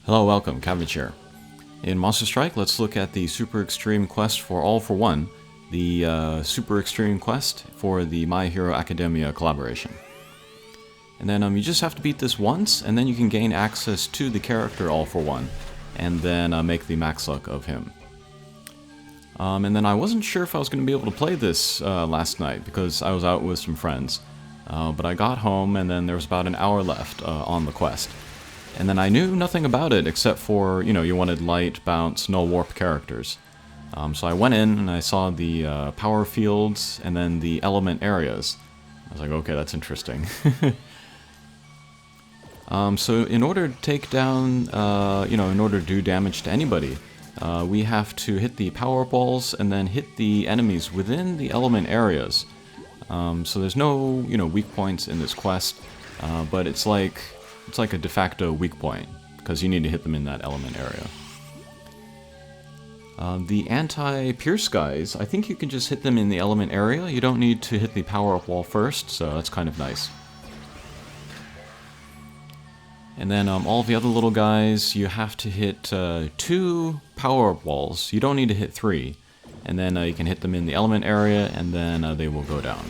Hello, welcome, Cabbage here. In Monster Strike, let's look at the Super Extreme Quest for All for One, the Super Extreme Quest for the My Hero Academia collaboration. And then you just have to beat this once, and then you can gain access to the character All for One, and then make the max luck of him. And then I wasn't sure if I was going to be able to play this last night, because I was out with some friends. But I got home, and then there was about an hour left on the quest. And then I knew nothing about it except for, you wanted light, bounce, null warp characters. So I went in and I saw the power fields and then the element areas. I was like, okay, that's interesting. So in order to take down, in order to do damage to anybody, we have to hit the power balls and then hit the enemies within the element areas. So there's no, weak points in this quest, but it's like a de facto weak point, because you need to hit them in that element area. The anti-pierce guys, I think you can just hit them in the element area. You don't need to hit the power-up wall first, so that's kind of nice. And then all the other little guys, you have to hit 2 power-up walls. You don't need to hit 3. And then you can hit them in the element area, and then they will go down.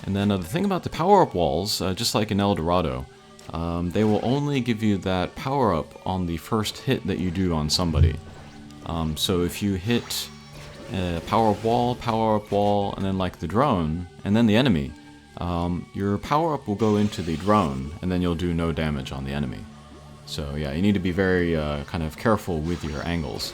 And then the thing about the power-up walls, just like in El Dorado, they will only give you that power-up on the first hit that you do on somebody. So if you hit power-up wall, and then like the drone, and then the enemy, your power-up will go into the drone, and then you'll do no damage on the enemy. So yeah, you need to be very kind of careful with your angles.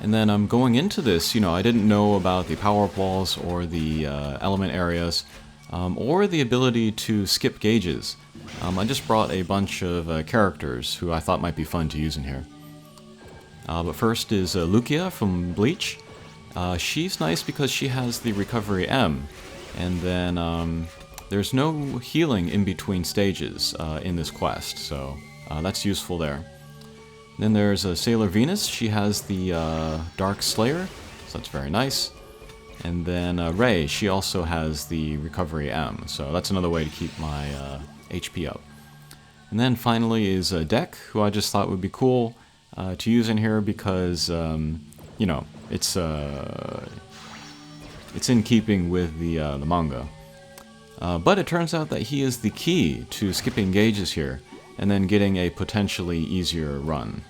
And then going into this, I didn't know about the power-up walls or the element areas, or the ability to skip gauges. I just brought a bunch of characters who I thought might be fun to use in here. But first is Lucia from Bleach. She's nice because she has the Recovery M, and then there's no healing in between stages in this quest, so that's useful there. Then there's Sailor Venus. She has the Dark Slayer, so that's very nice. And then Ray, she also has the Recovery M, so that's another way to keep my HP up. And then finally is Deck, who I just thought would be cool to use in here because, it's in keeping with the manga. But it turns out that he is the key to skipping gauges here, and then getting a potentially easier run.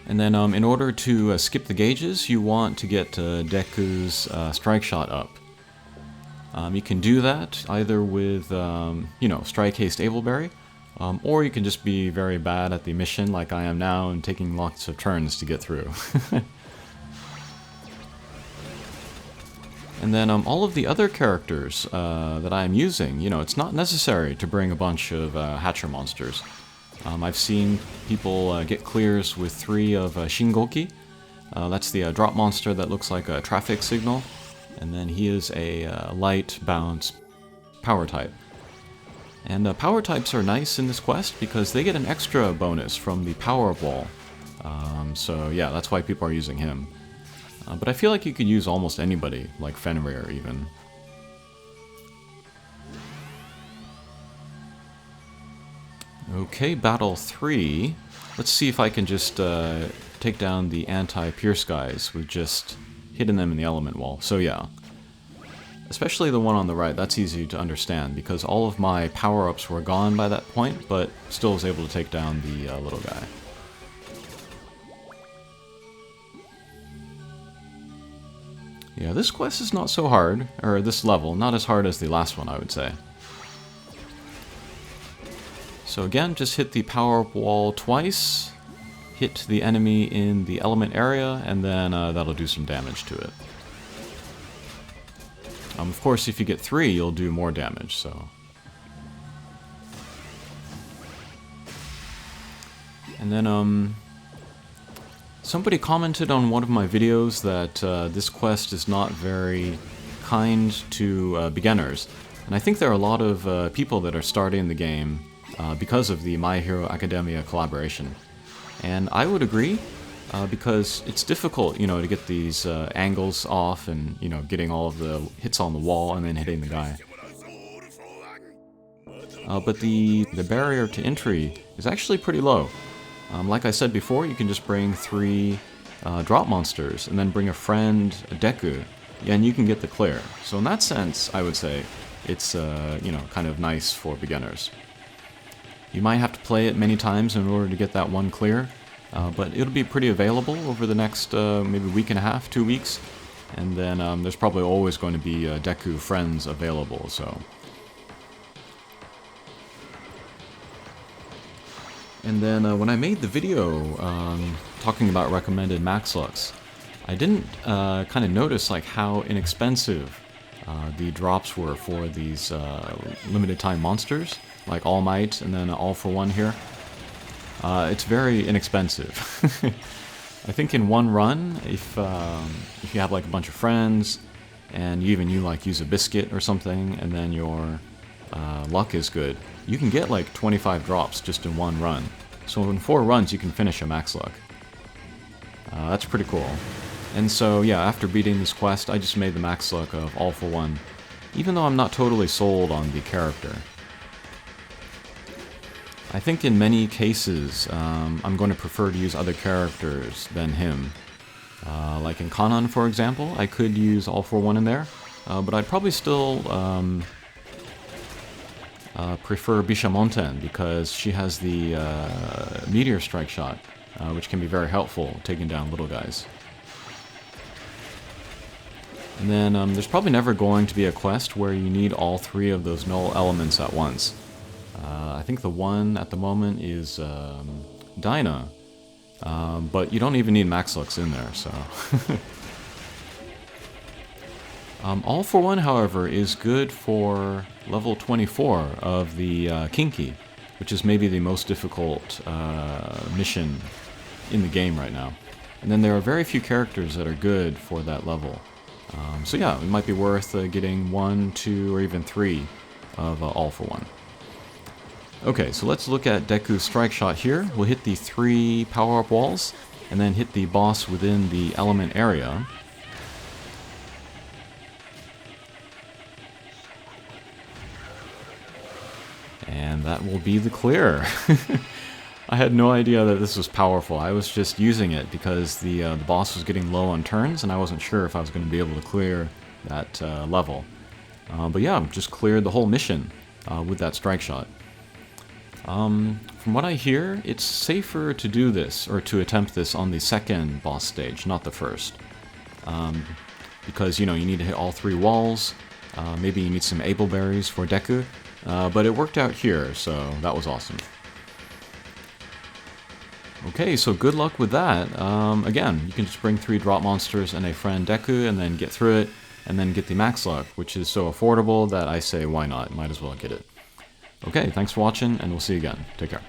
And then in order to skip the gauges, you want to get Deku's strike shot up. You can do that either with, Strike Haste Ableberry, or you can just be very bad at the mission like I am now and taking lots of turns to get through. And then all of the other characters that I am using, it's not necessary to bring a bunch of Hatcher monsters. I've seen people get clears with 3 of Shingoki. That's the drop monster that looks like a traffic signal. And then he is a light, bounce, power type. And power types are nice in this quest because they get an extra bonus from the power wall. So yeah, that's why people are using him. But I feel like you could use almost anybody, like Fenrir even. Okay, Battle 3. Let's see if I can just take down the anti-pierce guys with just hitting them in the element wall. So yeah. Especially the one on the right, that's easy to understand because all of my power-ups were gone by that point, but still was able to take down the little guy. Yeah, this quest is not so hard, or this level, not as hard as the last one, I would say. So again, just hit the power-up wall twice, hit the enemy in the element area, and then that'll do some damage to it. Of course, if you get 3, you'll do more damage, so... And then, somebody commented on one of my videos that this quest is not very kind to beginners. And I think there are a lot of people that are starting the game because of the My Hero Academia collaboration. And I would agree, because it's difficult, you know, to get these angles off and, you know, getting all of the hits on the wall and then hitting the guy. But the barrier to entry is actually pretty low. Like I said before, you can just bring 3 drop monsters and then bring a friend, a Deku, and you can get the clear. So in that sense, I would say it's, you know, kind of nice for beginners. You might have to play it many times in order to get that one clear, but it'll be pretty available over the next maybe week and a half, 2 weeks, and then there's probably always going to be Deku friends available, so. And then when I made the video talking about recommended max lux, I didn't kind of notice like how inexpensive the drops were for these limited time monsters, like All Might and then All for One here. It's very inexpensive. I think in one run, if you have like a bunch of friends, and you like use a biscuit or something, and then your luck is good, you can get like 25 drops just in one run. So in 4 runs, you can finish a max luck. That's pretty cool. And so yeah, after beating this quest, I just made the max luck of All for One, even though I'm not totally sold on the character. I think in many cases, I'm going to prefer to use other characters than him. Like in Kanan, for example, I could use All for One in there, but I'd probably still prefer Bishamonten, because she has the Meteor Strike shot, which can be very helpful taking down little guys. And then there's probably never going to be a quest where you need all 3 of those null elements at once. I think the one at the moment is Dinah, but you don't even need Max Lux in there, so. All for One, however, is good for level 24 of the Kinky, which is maybe the most difficult mission in the game right now. And then there are very few characters that are good for that level. So yeah, it might be worth getting 1, 2, or even 3 of All for One. Okay, so let's look at Deku's strike shot here. We'll hit the 3 power-up walls, and then hit the boss within the element area. And that will be the clear. I had no idea that this was powerful. I was just using it because the boss was getting low on turns, and I wasn't sure if I was going to be able to clear that level. But yeah, just cleared the whole mission with that strike shot. From what I hear, it's safer to do this, or to attempt this on the second boss stage, not the first. Because, you know, you need to hit all 3 walls, maybe you need some able berries for Deku, but it worked out here, so that was awesome. Okay, so good luck with that. Again, you can just bring 3 drop monsters and a friend Deku, and then get through it, and then get the max luck, which is so affordable that I say why not, might as well get it. Okay, thanks for watching, and we'll see you again. Take care.